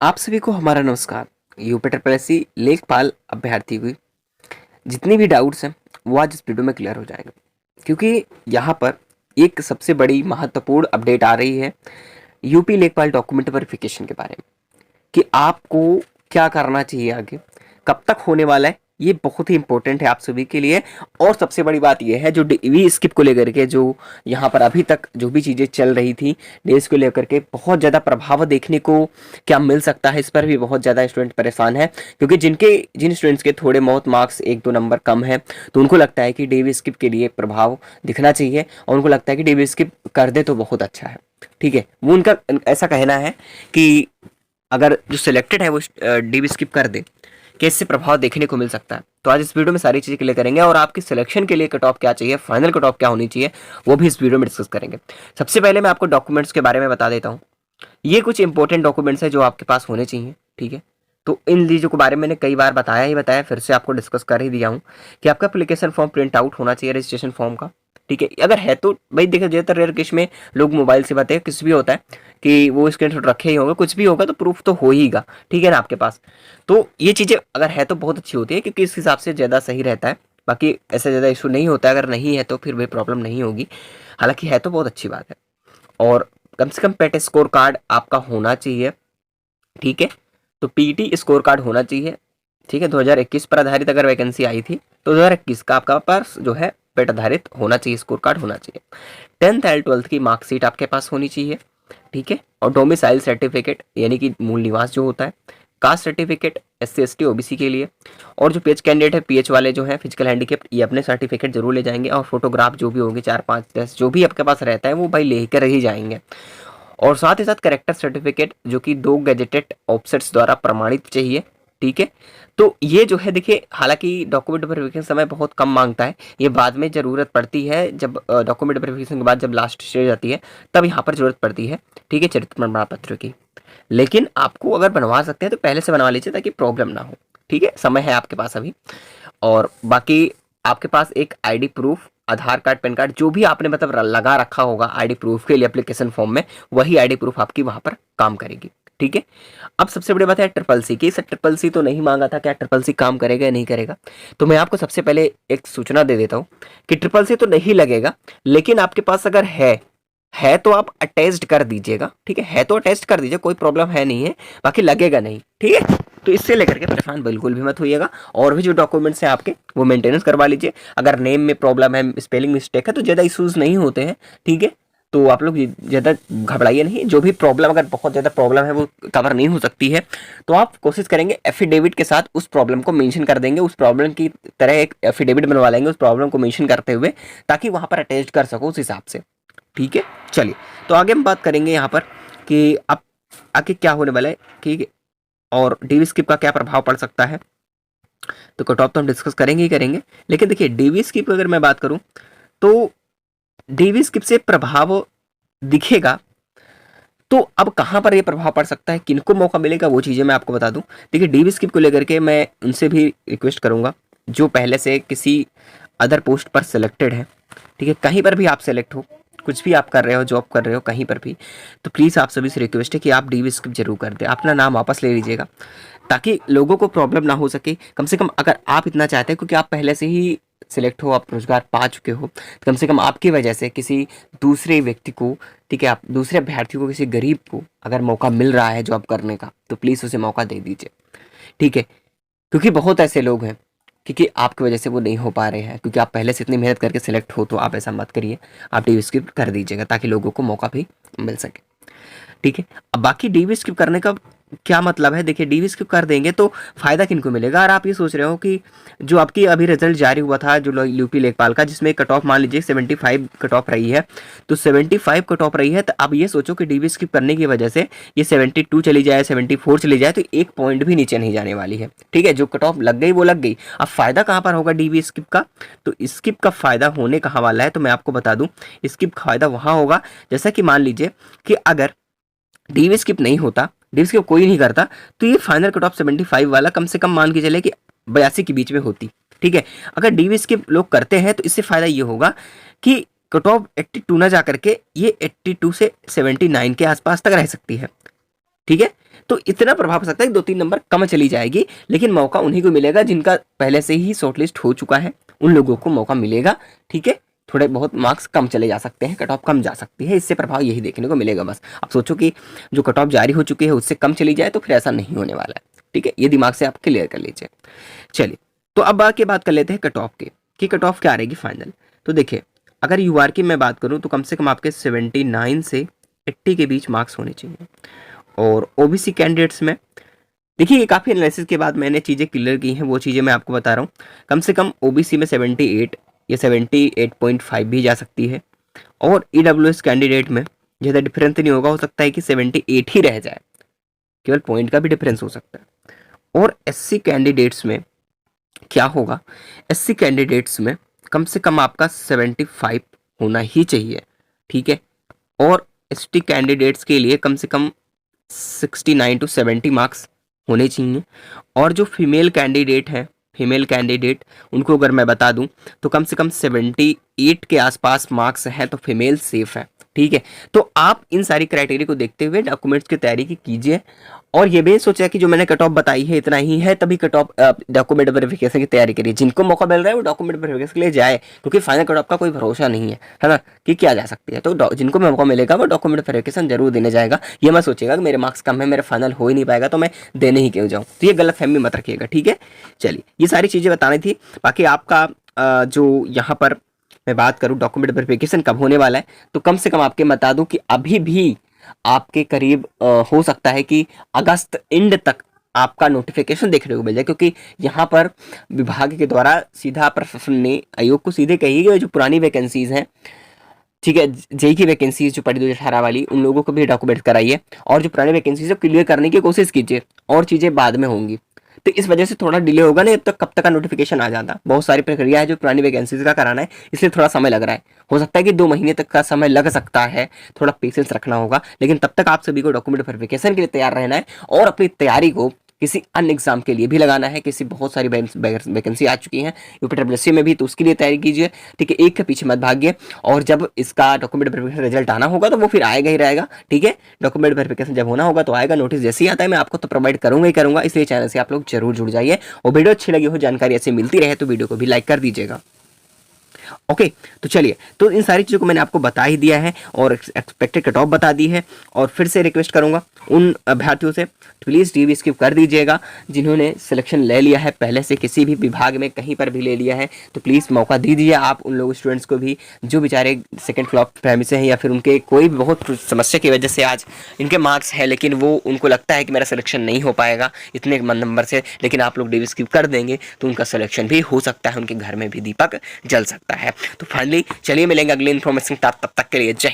आप सभी को हमारा नमस्कार। यूपी ट्रिपल लेखपाल अभ्यर्थी की जितनी भी डाउट्स हैं वो आज इस वीडियो में क्लियर हो जाएगा, क्योंकि यहाँ पर एक सबसे बड़ी महत्वपूर्ण अपडेट आ रही है यूपी लेखपाल डॉक्यूमेंट वेरिफिकेशन के बारे में कि आपको क्या करना चाहिए आगे, कब तक होने वाला है। ये बहुत ही इंपॉर्टेंट है आप सभी के लिए। और सबसे बड़ी बात यह है जो डीवी स्किप को लेकर के जो यहाँ पर अभी तक जो भी चीज़ें चल रही थी डेज को लेकर के बहुत ज़्यादा प्रभाव देखने को क्या मिल सकता है, इस पर भी बहुत ज़्यादा स्टूडेंट परेशान है, क्योंकि जिन स्टूडेंट्स के थोड़े बहुत मार्क्स एक दो नंबर कम है तो उनको लगता है कि डीवी स्किप के लिए प्रभाव दिखना चाहिए और उनको लगता है कि डीवी स्किप कर दे तो बहुत अच्छा है। ठीक है, वो उनका ऐसा कहना है कि अगर जो सिलेक्टेड है वो डीबी स्किप कर दे कि इससे प्रभाव देखने को मिल सकता है। तो आज इस वीडियो में सारी चीज़ें क्लियर करेंगे और आपकी सिलेक्शन के लिए कट ऑफ क्या चाहिए, फाइनल कट ऑफ क्या होनी चाहिए, वो भी इस वीडियो में डिस्कस करेंगे। सबसे पहले मैं आपको डॉक्यूमेंट्स के बारे में बता देता हूँ। ये कुछ इंपॉर्टेंट डॉक्यूमेंट्स है जो आपके पास होने चाहिए। ठीक है, तो इन चीज़ों के बारे में मैंने कई बार बताया, फिर से आपको डिस्कस कर ही दिया हूँ कि आपका एप्लीकेशन फॉर्म प्रिंट आउट होना चाहिए रजिस्ट्रेशन फॉर्म का। ठीक है, अगर है तो भाई देखिए ज़्यादातर रेयर केस में लोग मोबाइल से बताए कुछ भी होता है कि वो स्क्रीनशॉट रखे ही होंगे, कुछ भी होगा तो प्रूफ तो हो हीगा। ठीक है ना आपके पास, तो ये चीज़ें अगर है तो बहुत अच्छी होती है क्योंकि इस हिसाब से ज़्यादा सही रहता है। बाकी ऐसा ज़्यादा इशू नहीं होता है, अगर नहीं है तो फिर भी प्रॉब्लम नहीं होगी। हालांकि है तो बहुत अच्छी बात है। और कम से कम पेट स्कोर कार्ड आपका होना चाहिए। ठीक है, तो पीटी स्कोर कार्ड होना चाहिए। ठीक है, 2021 पर आधारित अगर वैकेंसी आई थी तो 2021 का आपका पास जो है पेट आधारित होना चाहिए, स्कोर कार्ड होना चाहिए। 10th एंड 12th की मार्कशीट आपके पास होनी चाहिए। ठीक है, और डोमिसाइल सर्टिफिकेट यानी कि मूल निवास जो होता है, caste certificate SC ST OBC के लिए, और जो पीएच कैंडिडेट है पीएच वाले जो है फिजिकल हैंडीकेप्ट ये अपने सर्टिफिकेट जरूर ले जाएंगे, और फोटोग्राफ जो भी होंगे 4 5 10 जो भी आपके पास रहता है वो भाई लेकर ही जाएंगे। और साथ ही साथ करेक्टर सर्टिफिकेट जो कि 2 गैजेटेड ऑफिसर्स द्वारा प्रमाणित चाहिए। ठीक है, तो ये जो है देखिए, हालांकि डॉक्यूमेंट वेरिफिकेशन समय बहुत कम मांगता है, ये बाद में ज़रूरत पड़ती है जब डॉक्यूमेंट वेरिफिकेशन के बाद जब लास्ट स्टेज आती है तब यहाँ पर ज़रूरत पड़ती है। ठीक है, चरित्र प्रमाण पत्र की। लेकिन आपको अगर बनवा सकते हैं तो पहले से बनवा लीजिए ताकि प्रॉब्लम ना हो। ठीक है, समय है आपके पास अभी। और बाकी आपके पास एक आईडी प्रूफ, आधार कार्ड, पैन कार्ड जो भी आपने मतलब लगा रखा होगा आईडी प्रूफ के लिए एप्लीकेशन फॉर्म में, वही आईडी प्रूफ आपकी वहां पर काम करेगी। ठीक है, अब सबसे बड़ी बात है ट्रिपल सी की। सर ट्रिपल सी तो नहीं मांगा था, क्या ट्रिपल सी काम करेगा या नहीं करेगा? तो मैं आपको सबसे पहले एक सूचना दे देता हूँ कि ट्रिपल सी तो नहीं लगेगा, लेकिन आपके पास अगर है तो आप अटैच्ड कर दीजिएगा। ठीक है तो अटैच्ड कर दीजिए, कोई प्रॉब्लम है नहीं है, बाकी लगेगा नहीं। ठीक है, तो इससे लेकर के परेशान बिल्कुल भी मत होइएगा। और भी जो डॉक्यूमेंट्स हैं आपके वो मेंटेनेंस करवा लीजिए। अगर नेम में प्रॉब्लम है, स्पेलिंग मिस्टेक है तो ज़्यादा इशूज़ नहीं होते हैं। ठीक है, तो आप लोग ज़्यादा घबराइए नहीं। जो भी प्रॉब्लम, अगर बहुत ज़्यादा प्रॉब्लम है वो कवर नहीं हो सकती है तो आप कोशिश करेंगे एफिडेविट के साथ उस प्रॉब्लम को मेंशन कर देंगे, उस प्रॉब्लम की तरह एक एफिडेविट बनवा लेंगे उस प्रॉब्लम को मेंशन करते हुए, ताकि वहाँ पर अटैच कर सको उस हिसाब से। ठीक है, चलिए तो आगे हम बात करेंगे यहाँ पर कि अब आगे क्या होने वाला है। ठीक है, और डीवी स्किप का क्या प्रभाव पड़ सकता है, तो कट ऑफ तो हम डिस्कस करेंगे ही करेंगे। लेकिन देखिए डीवी स्किप अगर मैं बात करूं तो डीवी स्किप से प्रभाव दिखेगा, तो अब कहां पर ये प्रभाव पड़ सकता है, किनको मौका मिलेगा, वो चीज़ें मैं आपको बता दूं। देखिए डीवी स्किप को लेकर के मैं उनसे भी रिक्वेस्ट करूंगा जो पहले से किसी अदर पोस्ट पर सिलेक्टेड है। ठीक है, कहीं पर भी आप सेलेक्ट हो, कुछ भी आप कर रहे हो, जॉब कर रहे हो कहीं पर भी, तो प्लीज़ आप सभी से रिक्वेस्ट है कि आप डीवी स्किप जरूर कर दें, अपना नाम वापस ले लीजिएगा ताकि लोगों को प्रॉब्लम ना हो सके। कम से कम अगर आप इतना चाहते हैं, क्योंकि आप पहले से ही सिलेक्ट हो, आप रोजगार पा चुके हो, तो कम से कम आपकी वजह से किसी दूसरे व्यक्ति को, ठीक है, आप दूसरे अभ्यर्थी को, किसी गरीब को अगर मौका मिल रहा है जॉब करने का तो प्लीज़ उसे मौका दे दीजिए। ठीक है, क्योंकि बहुत ऐसे लोग हैं, क्योंकि आपकी वजह से वो नहीं हो पा रहे हैं, क्योंकि आप पहले से इतनी मेहनत करके सिलेक्ट हो, तो आप ऐसा मत करिए, आप डी स्किप कर दीजिएगा ताकि लोगों को मौका भी मिल सके। ठीक है, अब बाकी डीवी स्किप करने का क्या मतलब है, देखिए डीवी स्किप कर देंगे तो फायदा किनको मिलेगा। और आप ये सोच रहे हो कि जो आपकी अभी रिजल्ट जारी हुआ था जो यूपी लेखपाल का, जिसमें कट ऑफ मान लीजिए 75 कट ऑफ रही है, तो 75 कट ऑफ रही है, तो आप ये सोचो कि डीवी स्किप करने की वजह से ये 72 चली जाए, 74 चली जाए, तो एक पॉइंट भी नीचे नहीं जाने वाली है। ठीक है, जो कट ऑफ लग गई वो लग गई। अब फायदा कहाँ पर होगा डीवी स्किप का, तो स्किप का फायदा होने कहाँ वाला है, तो मैं आपको बता दूं स्किप का फायदा वहां होगा, जैसा कि मान लीजिए कि अगर डीवी स्किप नहीं होता, डीवी स्किप कोई नहीं करता, तो ये फाइनल कट ऑफ 75 वाला कम से कम मान के चले कि 82 के बीच में होती। ठीक है, अगर डीवी स्किप लोग करते हैं तो इससे फायदा ये होगा कि कट ऑफ 82 ना जा करके ये 82 से 79 के आसपास तक रह सकती है। ठीक है, तो इतना प्रभाव पड़ सकता है कि 2-3 नंबर कम चली जाएगी, लेकिन मौका उन्हीं को मिलेगा जिनका पहले से ही शॉर्टलिस्ट हो चुका है, उन लोगों को मौका मिलेगा। ठीक है, थोड़े बहुत मार्क्स कम चले जा सकते हैं, कट ऑफ कम जा सकती है, इससे प्रभाव यही देखने को मिलेगा बस। अब सोचो कि जो कट ऑफ जारी हो चुकी है उससे कम चली जाए तो फिर ऐसा नहीं होने वाला है। ठीक है, ये दिमाग से आप क्लियर कर लीजिए। चलिए, तो अब आके बात कर लेते हैं कट ऑफ की, कि कट ऑफ क्या आ रहेगी फाइनल। तो देखिए, अगर यूआर की मैं बात करूं तो कम से कम आपके 79 से 80 के बीच मार्क्स होने चाहिए। और ओबीसी कैंडिडेट्स में देखिए, ये काफ़ी एनालिसिस के बाद मैंने चीज़ें क्लियर की हैं, वो चीज़ें मैं आपको बता रहा हूँ। कम से कम ओबीसी में 78 या 78.5 भी जा सकती है, और ईडब्ल्यूएस कैंडिडेट में ज़्यादा डिफरेंस नहीं होगा, हो सकता है कि 78 ही रह जाए, केवल पॉइंट का भी डिफरेंस हो सकता है। और एससी कैंडिडेट्स में क्या होगा, एससी कैंडिडेट्स में कम से कम आपका 75 होना ही चाहिए। ठीक है, और एसटी कैंडिडेट्स के लिए कम से कम 69 टू 70 मार्क्स होने चाहिए। और जो फीमेल कैंडिडेट है, फीमेल कैंडिडेट उनको अगर मैं बता दूं तो कम से कम 78 के आसपास मार्क्स हैं, तो फीमेल सेफ है। ठीक है, तो आप इन सारी क्राइटेरिया को देखते हुए डॉक्यूमेंट्स की तैयारी की कीजिए, और ये भी सोचा कि जो मैंने कट ऑफ बताई है इतना ही है, तभी कट ऑफ डॉक्यूमेंट वेरिफिकेशन की तैयारी करिए। जिनको मौका मिल रहा है वो डॉक्यूमेंट वेरिफिकेशन के लिए जाए, क्योंकि फाइनल कट ऑफ का कोई भरोसा नहीं है ना, कि क्या जा सकती है। तो जिनको मौका मिलेगा वो डॉक्यूमेंट वेरिफिकेशन जरूर देने जाएगा। ये मत सोचिएगा कि मेरे मार्क्स कम है, मेरे फाइनल हो ही नहीं पाएगा तो मैं देने ही क्यों जाऊँ, तो ये गलत फहमी मत रखिएगा। ठीक है, चलिए, ये सारी चीज़ें बतानी थी। बाकी आपका जो यहाँ पर मैं बात करूँ डॉक्यूमेंट वेरिफिकेशन कब होने वाला है, तो कम से कम आपके बता दूं कि अभी भी आपके करीब हो सकता है कि अगस्त एंड तक आपका नोटिफिकेशन देखने को मिल जाए, क्योंकि यहाँ पर विभाग के द्वारा सीधा प्रशासन ने आयोग को सीधे कही कि जो पुरानी वैकेंसीज हैं, ठीक है, जेई की वैकेंसीज जो पड़ी 2018 वाली, उन लोगों को भी डॉक्यूमेंट कराइए, और जो पुरानी वैकेंसीज है क्लियर करने की कोशिश कीजिए, और चीज़ें बाद में होंगी। तो इस वजह से थोड़ा डिले होगा, नहीं तब कब तक का नोटिफिकेशन आ जाता। बहुत सारी प्रक्रिया है जो पुरानी वैकेंसीज का कराना है, इसलिए थोड़ा समय लग रहा है। हो सकता है कि 2 महीने तक का समय लग सकता है, थोड़ा पेशेंस रखना होगा, लेकिन तब तक आप सभी को डॉक्यूमेंट वेरिफिकेशन के लिए तैयार रहना है, और अपनी तैयारी को किसी अन्य एग्जाम के लिए भी लगाना है। किसी बहुत सारी वैकेंसी आ चुकी हैं यूपीडब्ल्यूएससी में भी, तो उसके लिए तैयारी कीजिए। ठीक है, एक के पीछे मत भागिए, और जब इसका डॉक्यूमेंट वेरिफिकेशन रिजल्ट आना होगा तो वो फिर आएगा ही रहेगा। ठीक है, डॉक्यूमेंट वेरिफिकेशन जब होना होगा तो आएगा, नोटिस जैसे ही आता है मैं आपको तो प्रोवाइड करूंगा ही करूंगा, इसलिए चैनल से आप लोग जरूर जुड़ जाइए। और वीडियो अच्छी लगी हो, जानकारी ऐसे मिलती रहे तो वीडियो को भी लाइक कर दीजिएगा। ओके, तो चलिए, तो इन सारी चीज़ों को मैंने आपको बता ही दिया है, और एक्सपेक्टेड कट ऑफ बता दी है। और फिर से रिक्वेस्ट करूंगा उन अभ्यर्थियों से, प्लीज़ डीवी स्किप कर दीजिएगा। जिन्होंने सिलेक्शन ले लिया है पहले से, किसी भी विभाग में कहीं पर भी ले लिया है, तो प्लीज़ मौका दीजिए आप उन लोग स्टूडेंट्स को भी जो बेचारे सेकेंड फ्लॉप फैमिली से हैं, या फिर उनके कोई भी बहुत समस्या की वजह से आज इनके मार्क्स है, लेकिन वो उनको लगता है कि मेरा सिलेक्शन नहीं हो पाएगा इतने नंबर से, लेकिन आप लोग डीवी स्किप कर देंगे तो उनका सिलेक्शन भी हो सकता है, उनके घर में भी दीपक जल सकता है। तो फाइनली चलिए मिलेंगे अगले इन्फॉर्मेशन, तब तक के लिए जय हिंद।